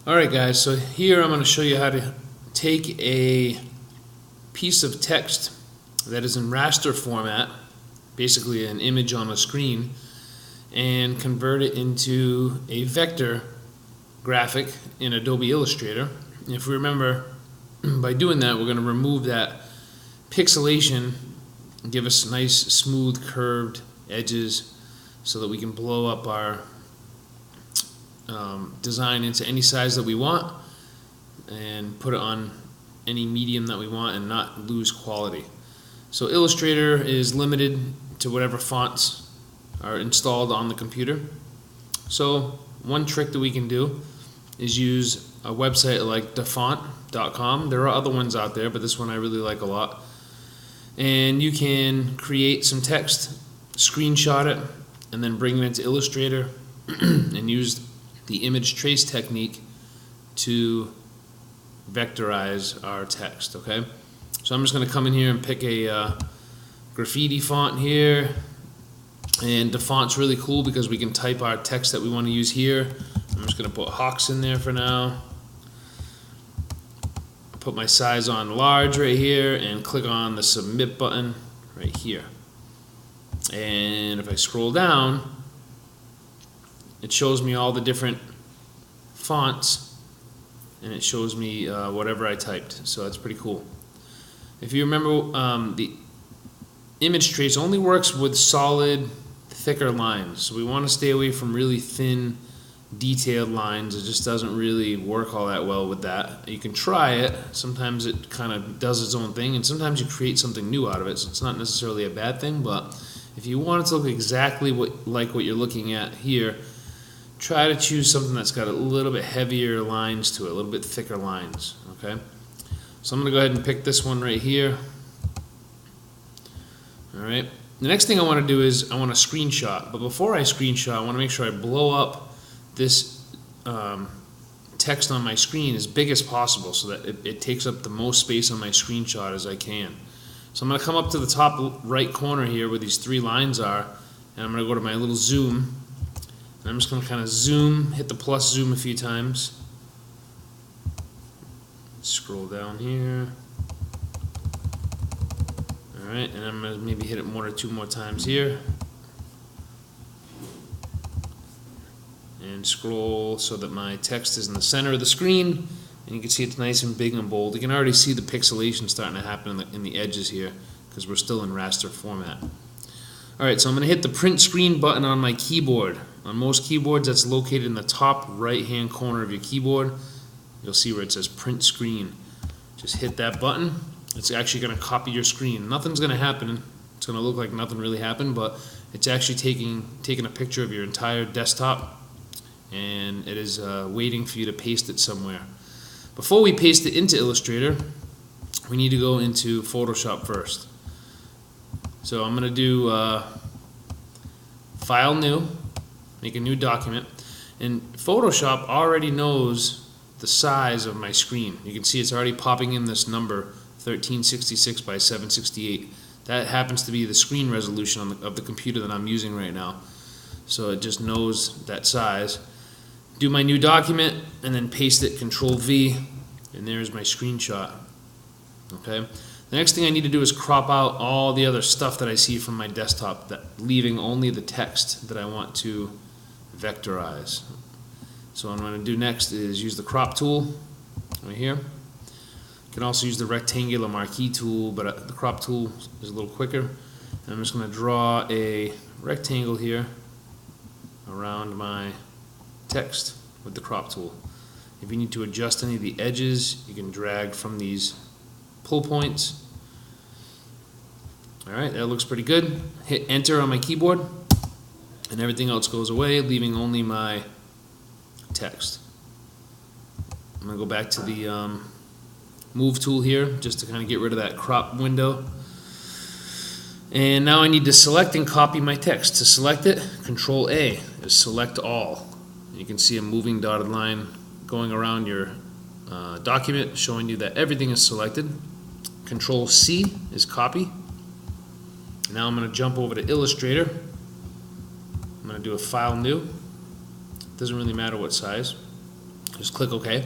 Alright guys, so here I'm going to show you how to take a piece of text that is in raster format, basically an image on a screen, and convert it into a vector graphic in Adobe Illustrator. And if we remember, by doing that we're going to remove that pixelation and give us nice smooth curved edges so that we can blow up our design into any size that we want and put it on any medium that we want and not lose quality. So Illustrator is limited to whatever fonts are installed on the computer. So one trick that we can do is use a website like dafont.com. There are other ones out there, but this one I really like a lot. And you can create some text, screenshot it, and then bring it into Illustrator and use the image trace technique to vectorize our text. Okay, so I'm just going to come in here and pick a graffiti font here, and the font's really cool because we can type our text that we want to use here. I'm just going to put Hawks in there for now, put my size on large right here, and click on the submit button right here. And if I scroll down, it shows me all the different fonts, and it shows me whatever I typed. So that's pretty cool. If you remember, the image trace only works with solid, thicker lines. So we want to stay away from really thin, detailed lines. It just doesn't really work all that well with that. You can try it. Sometimes it kind of does its own thing, and sometimes you create something new out of it. So it's not necessarily a bad thing, but if you want it to look exactly like what you're looking at here, try to choose something that's got a little bit heavier lines to it, a little bit thicker lines. Okay, so I'm going to go ahead and pick this one right here. Alright, the next thing I want to do is I want to screenshot, but before I screenshot I want to make sure I blow up this text on my screen as big as possible so that it takes up the most space on my screenshot as I can. So I'm going to come up to the top right corner here where these three lines are, and I'm going to go to my little zoom, and I'm just going to kind of zoom, hit the plus zoom a few times, scroll down here. Alright, and I'm going to maybe hit it one or two more times here, and scroll so that my text is in the center of the screen, and you can see it's nice and big and bold. You can already see the pixelation starting to happen in the edges here because we're still in raster format. Alright, so I'm going to hit the print screen button on my keyboard. On most keyboards that's located in the top right hand corner of your keyboard. You'll see where it says print screen. Just hit that button. It's actually going to copy your screen. Nothing's going to happen. It's going to look like nothing really happened, but it's actually taking a picture of your entire desktop, and it is waiting for you to paste it somewhere. Before we paste it into Illustrator, we need to go into Photoshop first. So I'm going to do File New, make a new document, and Photoshop already knows the size of my screen. You can see it's already popping in this number 1366 by 768. That happens to be the screen resolution of the computer that I'm using right now. So it just knows that size. Do my new document and then paste it, Control V, and there's my screenshot. Okay. The next thing I need to do is crop out all the other stuff that I see from my desktop, leaving only the text that I want to vectorize. So what I'm going to do next is use the crop tool right here. You can also use the rectangular marquee tool, but the crop tool is a little quicker. And I'm just going to draw a rectangle here around my text with the crop tool. If you need to adjust any of the edges, you can drag from these pull points. Alright, that looks pretty good. Hit enter on my keyboard, and everything else goes away, leaving only my text. I'm going to go back to the move tool here just to kind of get rid of that crop window. And now I need to select and copy my text. To select it, Control A is select all. You can see a moving dotted line going around your document showing you that everything is selected. Control C is copy. Now I'm going to jump over to Illustrator. I'm going to do a File New. Doesn't really matter what size. Just click OK,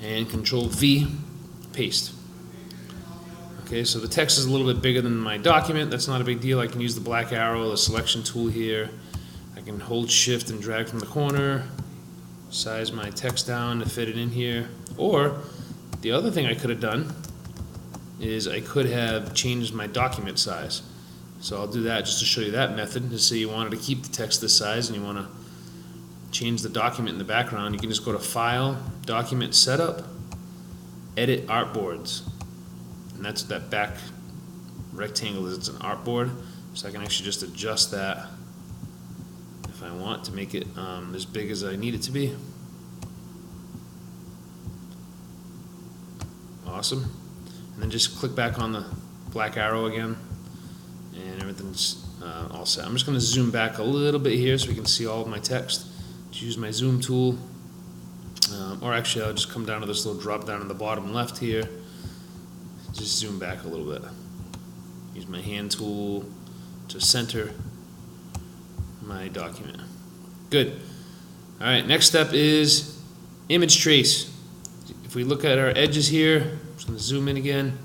and Control V, paste. Okay, so the text is a little bit bigger than my document. That's not a big deal. I can use the black arrow, the selection tool here. I can hold shift and drag from the corner, size my text down to fit it in here. Or the other thing I could have done is I could have changed my document size. So I'll do that just to show you that method. Just say you wanted to keep the text this size and you want to change the document in the background. You can just go to File, Document Setup, Edit Artboards. And that's that back rectangle, it's an artboard. So I can actually just adjust that if I want to make it as big as I need it to be. Awesome. And then just click back on the black arrow again, and everything's all set. I'm just going to zoom back a little bit here so we can see all of my text. Just use my zoom tool, or actually I'll just come down to this little drop down in the bottom left here. Just zoom back a little bit. Use my hand tool to center my document. Good. All right, next step is image trace. If we look at our edges here, I'm just going to zoom in again.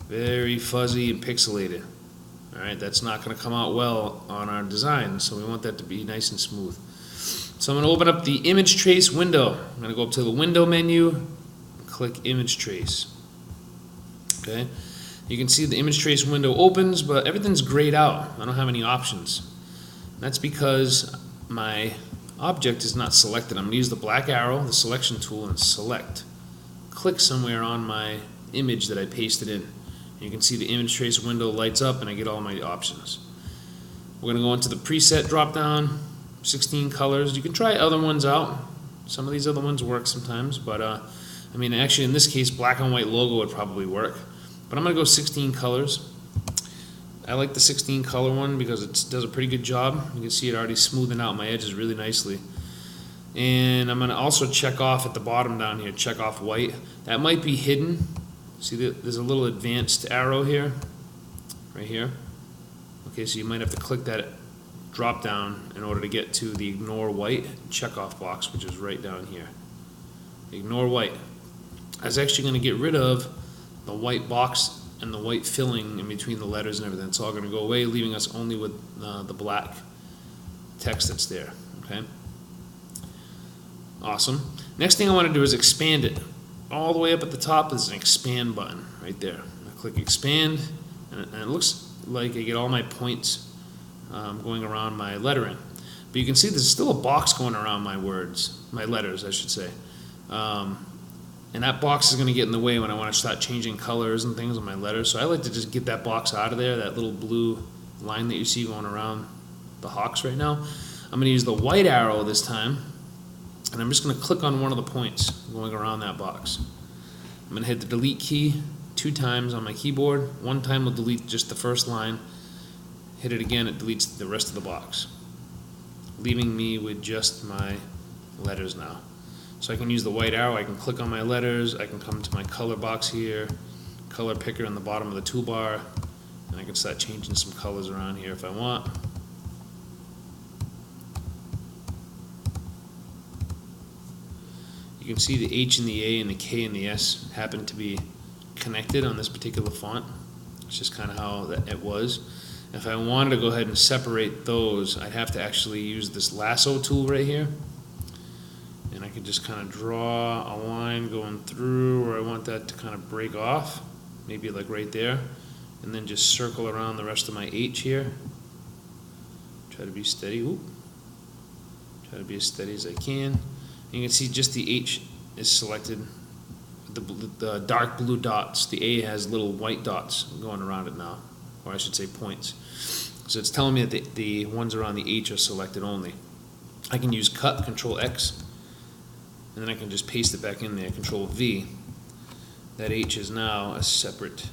Very fuzzy and pixelated. All right, that's not going to come out well on our design, so we want that to be nice and smooth. So I'm going to open up the image trace window. I'm going to go up to the window menu, click image trace. Okay, you can see the image trace window opens, but everything's grayed out. I don't have any options. That's because my object is not selected. I'm going to use the black arrow, the selection tool, and select. Click somewhere on my image that I pasted in. And you can see the image trace window lights up and I get all my options. We're going to go into the preset drop down, 16 colors. You can try other ones out. Some of these other ones work sometimes, but I mean, actually in this case, black and white logo would probably work. But I'm going to go 16 colors. I like the 16 color one because it does a pretty good job. You can see it already smoothing out my edges really nicely. And I'm going to also check off at the bottom down here, check off white. That might be hidden. See, there's a little advanced arrow here, right here. Okay, so you might have to click that drop down in order to get to the ignore white checkoff box, which is right down here. Ignore white. I was actually going to get rid of the white box and the white filling in between the letters and everything. It's all going to go away, leaving us only with the black text that's there. Okay. Awesome. Next thing I want to do is expand it. All the way up at the top is an expand button right there. I click expand, and it looks like I get all my points going around my lettering. But you can see there's still a box going around my words, my letters, I should say. And that box is going to get in the way when I want to start changing colors and things on my letters. So I like to just get that box out of there, that little blue line that you see going around the hawks right now. I'm going to use the white arrow this time, and I'm just going to click on one of the points going around that box. I'm going to hit the delete key 2 times on my keyboard. One time will delete just the first line. Hit it again, it deletes the rest of the box, leaving me with just my letters now. So I can use the white arrow, I can click on my letters, I can come to my color box here, color picker in the bottom of the toolbar, and I can start changing some colors around here if I want. You can see the H and the A and the K and the S happen to be connected on this particular font. It's just kind of how it was. If I wanted to go ahead and separate those, I'd have to actually use this lasso tool right here. And I can just kind of draw a line going through where I want that to kind of break off, maybe like right there, and then just circle around the rest of my H here. Try to be steady. Ooh. Try to be as steady as I can. And you can see just the H is selected. The dark blue dots. The A has little white dots going around it now, or I should say points. So it's telling me that the ones around the H are selected only. I can use cut, Control X, and then I can just paste it back in there, Control V. That H is now a separate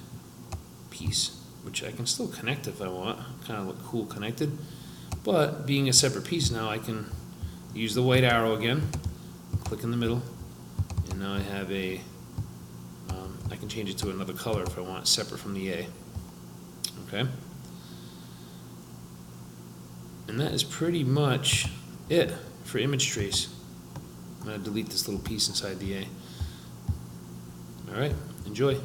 piece, which I can still connect if I want. Kind of look cool connected. But being a separate piece now, I can use the white arrow again, click in the middle, and now I have a, I can change it to another color if I want, separate from the A. Okay? And that is pretty much it for image trace. I'm going to delete this little piece inside the A. All right, enjoy.